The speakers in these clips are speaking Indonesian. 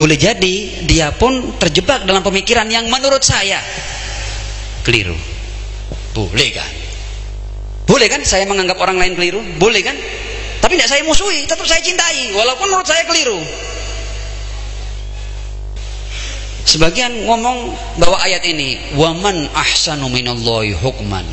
Boleh jadi dia pun terjebak dalam pemikiran yang menurut saya keliru. Boleh kan? Boleh kan saya menganggap orang lain keliru? Boleh kan? Tapi tidak saya musuhi, tetap saya cintai walaupun menurut saya keliru. Sebagian ngomong bahwa ayat ini waman ahsanu minallahi hukman.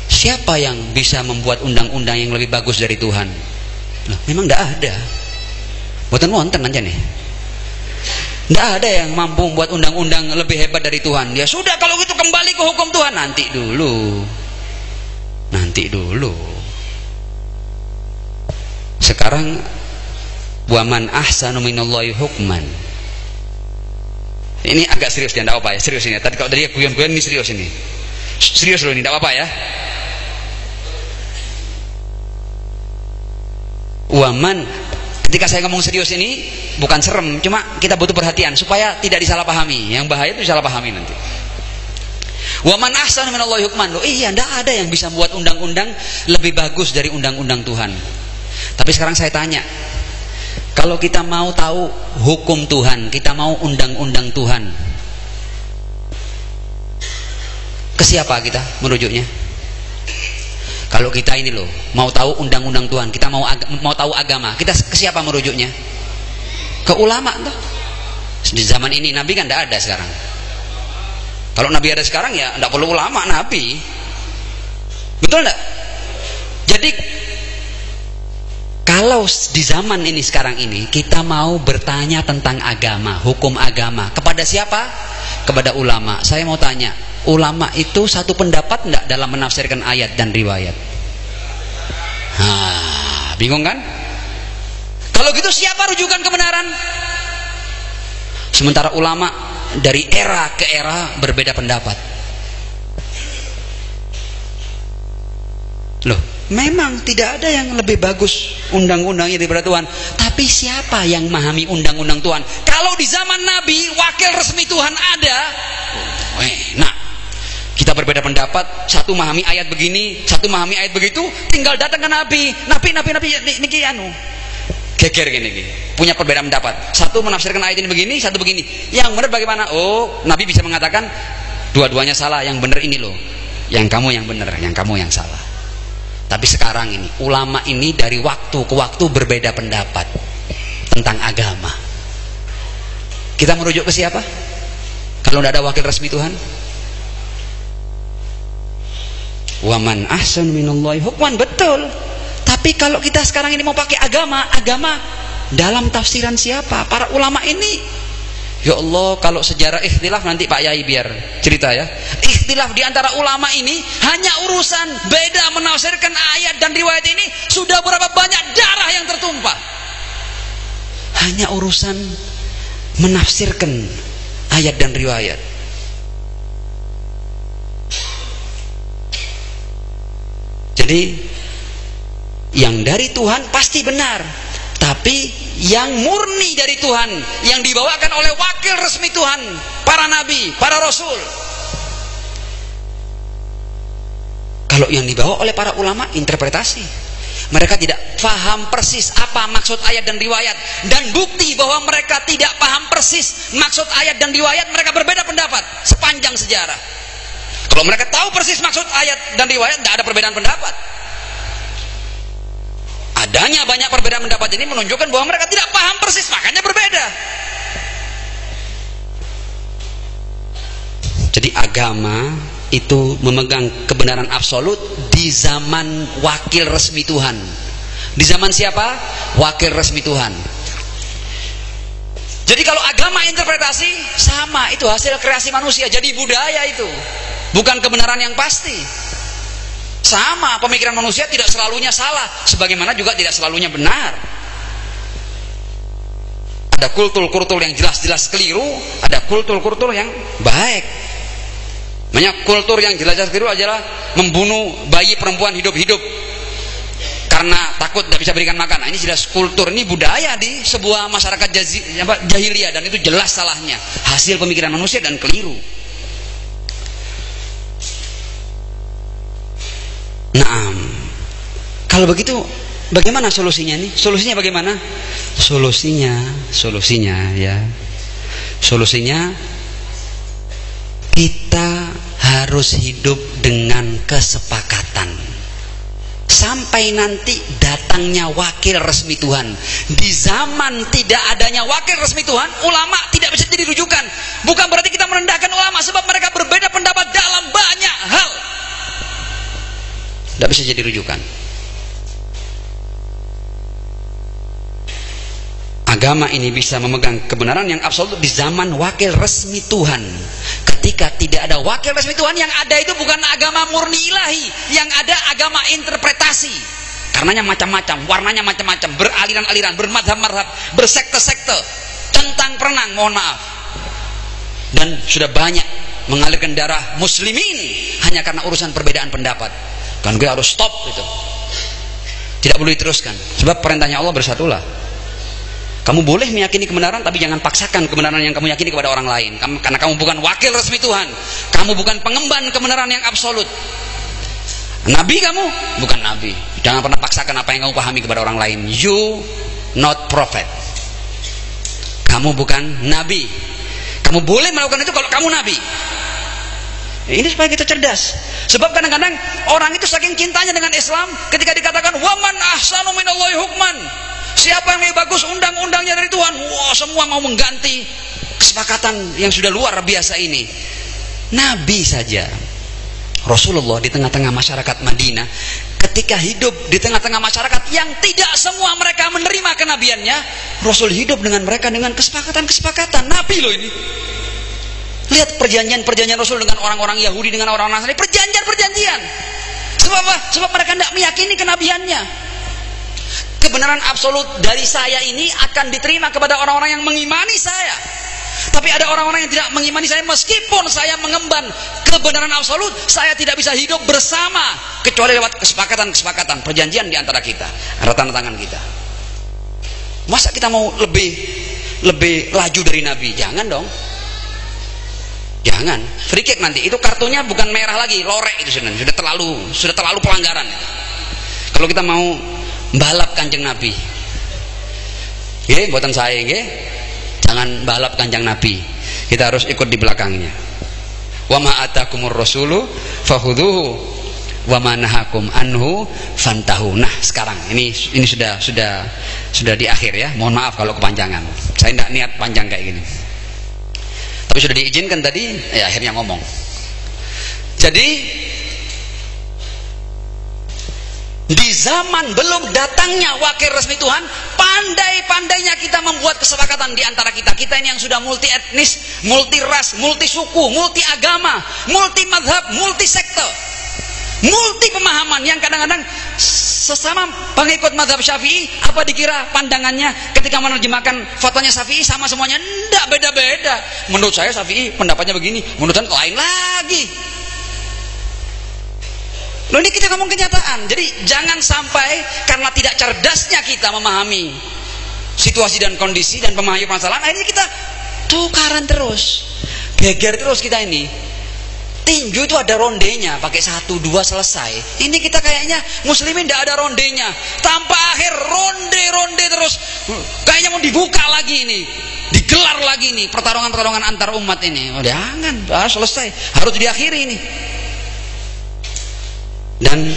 Siapa yang bisa membuat undang-undang yang lebih bagus dari Tuhan? Nah, memang tidak ada. Buatan wonten aja nih. Tidak ada yang mampu membuat undang-undang lebih hebat dari Tuhan. Ya sudah, kalau gitu kembali ke hukum Tuhan. Nanti dulu. Sekarang waman ahsanu minallahi hukman. Ini agak serius dia, tidak apa ya, serius ini. Tadi kalau tadi guyon-guyon, ini serius ini. Serius loh ini, tidak apa ya. Waman, ketika saya ngomong serius ini bukan serem, cuma kita butuh perhatian supaya tidak disalahpahami. Yang bahaya itu disalahpahami nanti. Waman ahsanu minallahi hukman. Loh, iya, tidak ada yang bisa membuat undang-undang lebih bagus dari undang-undang Tuhan. Tapi sekarang saya tanya, kalau kita mau tahu hukum Tuhan, kita mau undang-undang Tuhan, ke siapa kita merujuknya? Kalau kita ini loh mau tahu undang-undang Tuhan, kita mau tahu agama, kita ke siapa merujuknya? Ke ulama toh. Di zaman ini Nabi kan tidak ada sekarang. Kalau Nabi ada sekarang ya tidak perlu ulama, Nabi. Betul tidak? Jadi kalau di zaman ini sekarang ini kita mau bertanya tentang agama, hukum agama, kepada siapa? Kepada ulama. Saya mau tanya, ulama itu satu pendapat enggak dalam menafsirkan ayat dan riwayat? Bingung kan? Kalau gitu siapa rujukan kebenaran? Sementara ulama dari era ke era berbeda pendapat. Loh, memang tidak ada yang lebih bagus undang-undangnya daripada Tuhan. Tapi siapa yang memahami undang-undang Tuhan? Kalau di zaman Nabi wakil resmi Tuhan ada, nah kita berbeda pendapat, satu memahami ayat begini, satu memahami ayat begitu, tinggal datang ke Nabi niki anu geger gini, punya perbedaan pendapat, satu menafsirkan ayat ini begini, satu begini, yang benar bagaimana? Oh, Nabi bisa mengatakan dua-duanya salah, yang benar ini loh, yang kamu yang benar, yang kamu yang salah. Tapi sekarang ini ulama ini dari waktu ke waktu berbeda pendapat tentang agama. Kita merujuk ke siapa? Kalau tidak ada wakil resmi Tuhan? Waman ahsan minallahi hukman, betul. Tapi kalau kita sekarang ini mau pakai agama dalam tafsiran siapa? Para ulama ini. Ya Allah, kalau sejarah ikhtilaf nanti Pak Yai biar cerita ya. Ikhtilaf di antara ulama ini hanya urusan beda menafsirkan ayat dan riwayat ini, sudah berapa banyak darah yang tertumpah. Hanya urusan menafsirkan ayat dan riwayat. Jadi yang dari Tuhan pasti benar, tapi yang murni dari Tuhan, yang dibawakan oleh wakil resmi Tuhan, para nabi, para rasul. Kalau yang dibawa oleh para ulama interpretasi, mereka tidak paham persis apa maksud ayat dan riwayat, dan bukti bahwa mereka tidak paham persis maksud ayat dan riwayat, mereka berbeda pendapat sepanjang sejarah. Kalau mereka tahu persis maksud ayat dan riwayat, tidak ada perbedaan pendapat. Adanya banyak perbedaan pendapat ini menunjukkan bahwa mereka tidak paham persis, makanya berbeda. Jadi agama itu memegang kebenaran absolut di zaman wakil resmi Tuhan. Di zaman siapa? Wakil resmi Tuhan. Jadi kalau agama interpretasi sama, itu hasil kreasi manusia, jadi budaya itu, bukan kebenaran yang pasti. Sama, pemikiran manusia tidak selalunya salah, sebagaimana juga tidak selalunya benar. Ada kultur-kultur yang jelas-jelas keliru, ada kultur-kultur yang baik. Banyak kultur yang jelas-jelas keliru adalah membunuh bayi perempuan hidup-hidup karena takut tidak bisa berikan makan. Nah, ini jelas kultur, ini budaya di sebuah masyarakat jahiliyah, dan itu jelas salahnya, hasil pemikiran manusia dan keliru. Nah, kalau begitu bagaimana solusinya nih? Solusinya bagaimana? Solusinya ya. Solusinya kita harus hidup dengan kesepakatan. Sampai nanti datangnya wakil resmi Tuhan. Di zaman tidak adanya wakil resmi Tuhan, ulama tidak bisa jadi rujukan. Bukan berarti kita merendahkan ulama, sebab mereka berbeda pendapat dalam banyak hal. Tidak bisa jadi rujukan. Agama ini bisa memegang kebenaran yang absolut di zaman wakil resmi Tuhan. Ketika tidak ada wakil resmi Tuhan, yang ada itu bukan agama murni ilahi, yang ada agama interpretasi. Karenanya macam-macam, warnanya macam-macam, beraliran-aliran, bermadhab-madhab, bersekte-sekte, centang perenang, mohon maaf. Dan sudah banyak mengalirkan darah muslimin hanya karena urusan perbedaan pendapat. Kan gue harus stop itu. Tidak boleh diteruskan. Sebab perintahnya Allah, bersatulah. Kamu boleh meyakini kebenaran, tapi jangan paksakan kebenaran yang kamu yakini kepada orang lain. Karena kamu bukan wakil resmi Tuhan. Kamu bukan pengemban kebenaran yang absolut. Nabi kamu? Bukan nabi. Jangan pernah paksakan apa yang kamu pahami kepada orang lain. You not prophet. Kamu bukan nabi. Kamu boleh melakukan itu kalau kamu nabi. Ini supaya kita cerdas. Sebab kadang-kadang orang itu saking cintanya dengan Islam, ketika dikatakan waman ahsanu minallahi hukman, siapa yang lebih bagus undang-undangnya dari Tuhan, wah, semua mau mengganti kesepakatan yang sudah luar biasa ini. Nabi saja, Rasulullah di tengah-tengah masyarakat Madinah, ketika hidup di tengah-tengah masyarakat yang tidak semua mereka menerima kenabiannya, Rasul hidup dengan mereka dengan kesepakatan-kesepakatan. Nabi loh ini. Lihat perjanjian-perjanjian Rasul dengan orang-orang Yahudi, dengan orang-orang Nasrani, perjanjian-perjanjian. Sebab apa? Sebab mereka tidak meyakini kenabiannya. Kebenaran absolut dari saya ini akan diterima kepada orang-orang yang mengimani saya. Tapi ada orang-orang yang tidak mengimani saya, meskipun saya mengemban kebenaran absolut, saya tidak bisa hidup bersama kecuali lewat kesepakatan-kesepakatan, perjanjian di antara kita, ada tanda tangan kita. Masa kita mau lebih laju dari Nabi? Jangan dong. Jangan. Free kick nanti. Itu kartunya bukan merah lagi, lorek itu sudah terlalu pelanggaran. Kalau kita mau balap Kanjeng Nabi, buatan saya, jangan balap Kanjeng Nabi. Kita harus ikut di belakangnya. Wa ma atakumur rasulu fakhudhuhu wa ma nahakum anhu fantahu. Nah, sekarang ini sudah di akhir ya. Mohon maaf kalau kepanjangan. Saya tidak niat panjang kayak gini. Tapi sudah diizinkan tadi, ya akhirnya ngomong. Jadi di zaman belum datangnya wakil resmi Tuhan, pandai-pandainya kita membuat kesepakatan di antara kita. Kita ini yang sudah multi etnis, multi ras, multi suku, multi agama, multi madhab, multi sekte, multi pemahaman, yang kadang-kadang sesama pengikut madhab Syafi'i, apa dikira pandangannya ketika menerjemahkan fatwanya Syafi'i sama semuanya? Tidak, beda-beda. Menurut saya Syafi'i pendapatnya begini, menurut saya lain lagi. Loh, ini kita ngomong kenyataan. Jadi jangan sampai karena tidak cerdasnya kita memahami situasi dan kondisi dan memahami permasalahan, akhirnya kita tukaran terus, geger terus kita ini. Tinju itu ada rondenya, pakai 1, 2 selesai. Ini kita kayaknya muslimin tidak ada rondenya, tanpa akhir ronde terus. Kayaknya mau dibuka lagi ini, digelar lagi ini pertarungan antar umat ini. Oh, jangan, selesai, harus diakhiri ini. Dan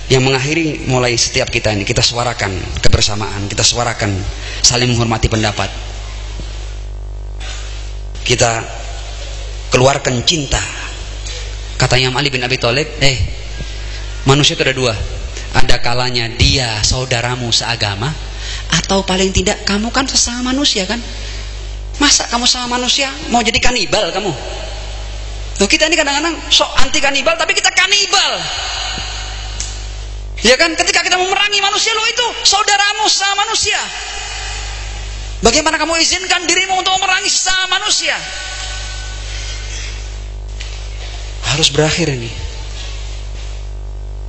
yang mengakhiri mulai setiap kita ini, kita suarakan kebersamaan, kita suarakan saling menghormati pendapat, kita keluarkan cinta. Kata Imam Ali bin Abi Thalib, manusia itu ada dua. Ada kalanya dia saudaramu seagama, atau paling tidak kamu kan sesama manusia kan. Masa kamu sama manusia mau jadi kanibal kamu? Loh, kita ini kadang-kadang sok anti kanibal, tapi kita kanibal. Ya kan, ketika kita memerangi manusia, lo itu saudaramu sesama manusia. Bagaimana kamu izinkan dirimu untuk memerangi sesama manusia? Harus berakhir ini.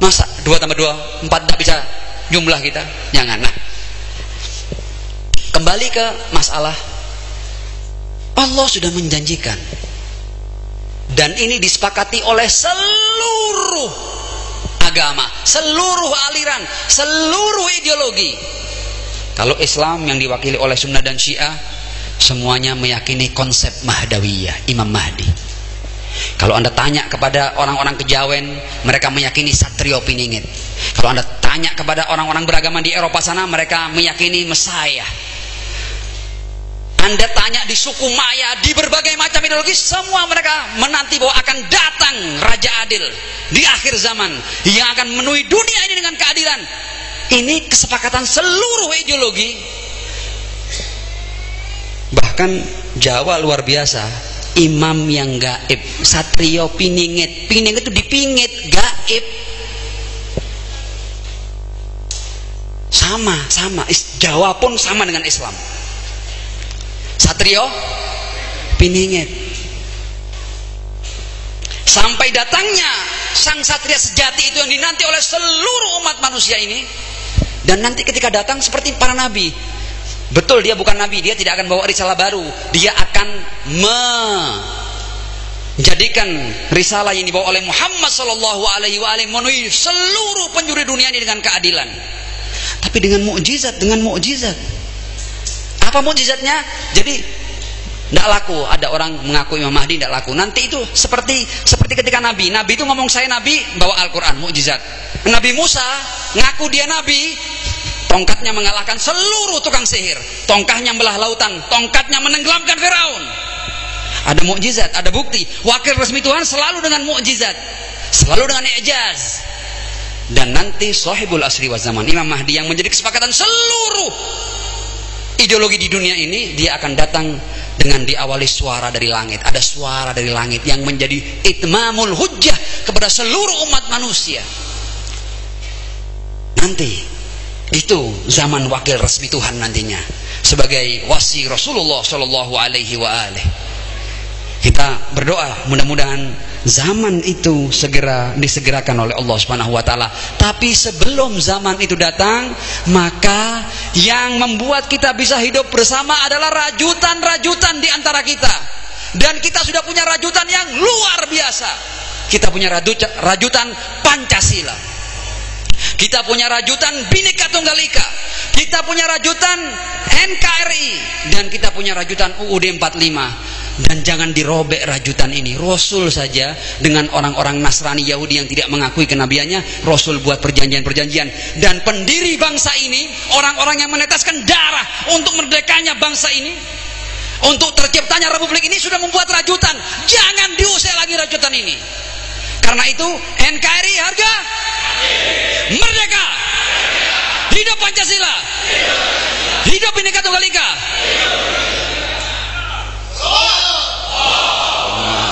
Masa 2 tambah 2 4 tak bisa jumlah kita? Jangan. Nah, kembali ke masalah, Allah sudah menjanjikan, dan ini disepakati oleh seluruh agama, seluruh aliran, seluruh ideologi. Kalau Islam yang diwakili oleh Sunnah dan Syiah, semuanya meyakini konsep Mahdawiyah, Imam Mahdi. Kalau Anda tanya kepada orang-orang Kejawen, mereka meyakini Satrio Piningit. Kalau Anda tanya kepada orang-orang beragama di Eropa sana, mereka meyakini Messiah. Anda tanya di suku Maya, di berbagai macam ideologi, semua mereka menanti bahwa akan datang Raja Adil di akhir zaman yang akan memenuhi dunia ini dengan keadilan. Ini kesepakatan seluruh ideologi. Bahkan Jawa luar biasa, imam yang gaib, Satrio Piningit. Piningit itu dipingit, gaib. Sama. Jawa pun sama dengan Islam. Satrio Piningit. Sampai datangnya sang satria sejati itu yang dinanti oleh seluruh umat manusia ini. Dan nanti ketika datang seperti para nabi. Betul, dia bukan nabi, dia tidak akan bawa risalah baru. Dia akan menjadikan risalah yang dibawa oleh Muhammad sallallahu alaihi wasallam memenuhi seluruh penjuru dunia ini dengan keadilan. Tapi dengan mukjizat, Apa mukjizatnya? Jadi tidak laku. Ada orang mengaku Imam Mahdi tidak laku. Nanti itu seperti ketika Nabi itu ngomong saya Nabi, bawa Al-Quran, mukjizat. Nabi Musa ngaku dia Nabi, tongkatnya mengalahkan seluruh tukang sihir, tongkatnya belah lautan, tongkatnya menenggelamkan Firaun. Ada mukjizat, ada bukti. Wakil resmi Tuhan selalu dengan mukjizat, selalu dengan i'jaz. Dan nanti sahibul asri wa zaman, Imam Mahdi yang menjadi kesepakatan seluruh ideologi di dunia ini, dia akan datang dengan diawali suara dari langit. Ada suara dari langit yang menjadi itmamul hujjah kepada seluruh umat manusia. Nanti itu zaman wakil resmi Tuhan nantinya sebagai wasi Rasulullah Shallallahu Alaihi Wasallam. Kita berdoa mudah-mudahan zaman itu segera disegerakan oleh Allah Subhanahu wa taala. Tapi sebelum zaman itu datang, maka yang membuat kita bisa hidup bersama adalah rajutan-rajutan di antara kita. Dan kita sudah punya rajutan yang luar biasa. Kita punya rajutan Pancasila. Kita punya rajutan Bhinneka Tunggal Ika. Kita punya rajutan NKRI dan kita punya rajutan UUD 45. Dan jangan dirobek rajutan ini. Rasul saja dengan orang-orang Nasrani Yahudi yang tidak mengakui kenabiannya, Rasul buat perjanjian-perjanjian. Dan pendiri bangsa ini, orang-orang yang meneteskan darah untuk merdekanya bangsa ini, untuk terciptanya republik ini, sudah membuat rajutan. Jangan diusir lagi rajutan ini. Karena itu NKRI harga merdeka. Hidup Pancasila. Hidup Bhinneka Tunggal Ika.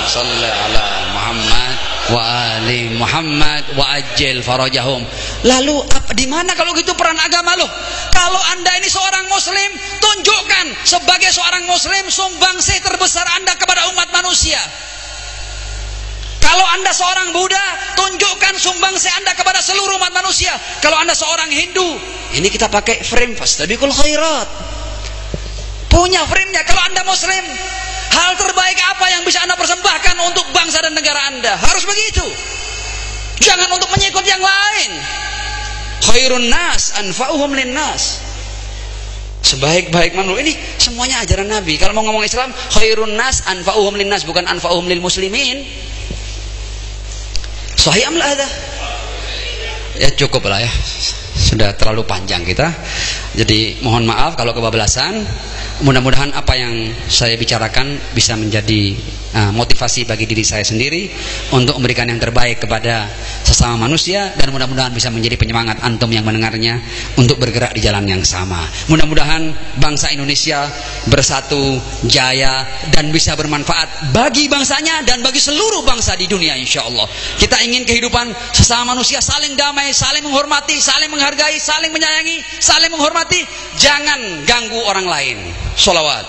Salli ala Muhammad wa ali Muhammad wa ajil farajahum. Lalu di mana kalau gitu peran agama loh? Kalau Anda ini seorang muslim, tunjukkan sebagai seorang muslim sumbangsih terbesar Anda kepada umat manusia. Kalau Anda seorang Buddha, tunjukkan sumbangsih Anda kepada seluruh umat manusia. Kalau Anda seorang Hindu, ini kita pakai frame fastabiqul khairat. Punya frame-nya. Kalau Anda muslim, hal terbaik apa yang bisa Anda persembahkan untuk bangsa dan negara Anda? Harus begitu. Jangan untuk mengikut yang lain. Khairun nas anfa'uhum linnas. Sebaik-baik manusia. Ini semuanya ajaran Nabi. Kalau mau ngomong Islam, khairun nas anfa'uhum linnas, bukan anfa'uhum lil muslimin. Sahih am la hadza? Ya cukup lah ya. Sudah terlalu panjang kita. Jadi mohon maaf kalau kebablasan. Mudah-mudahan apa yang saya bicarakan bisa menjadi motivasi bagi diri saya sendiri untuk memberikan yang terbaik kepada sesama manusia, dan mudah-mudahan bisa menjadi penyemangat antum yang mendengarnya untuk bergerak di jalan yang sama. Mudah-mudahan bangsa Indonesia bersatu, jaya, dan bisa bermanfaat bagi bangsanya dan bagi seluruh bangsa di dunia, insya Allah. Kita ingin kehidupan sesama manusia saling damai, saling menghormati, saling menghargai, saling menyayangi, saling menghormati. Jangan ganggu orang lain. Sholawat.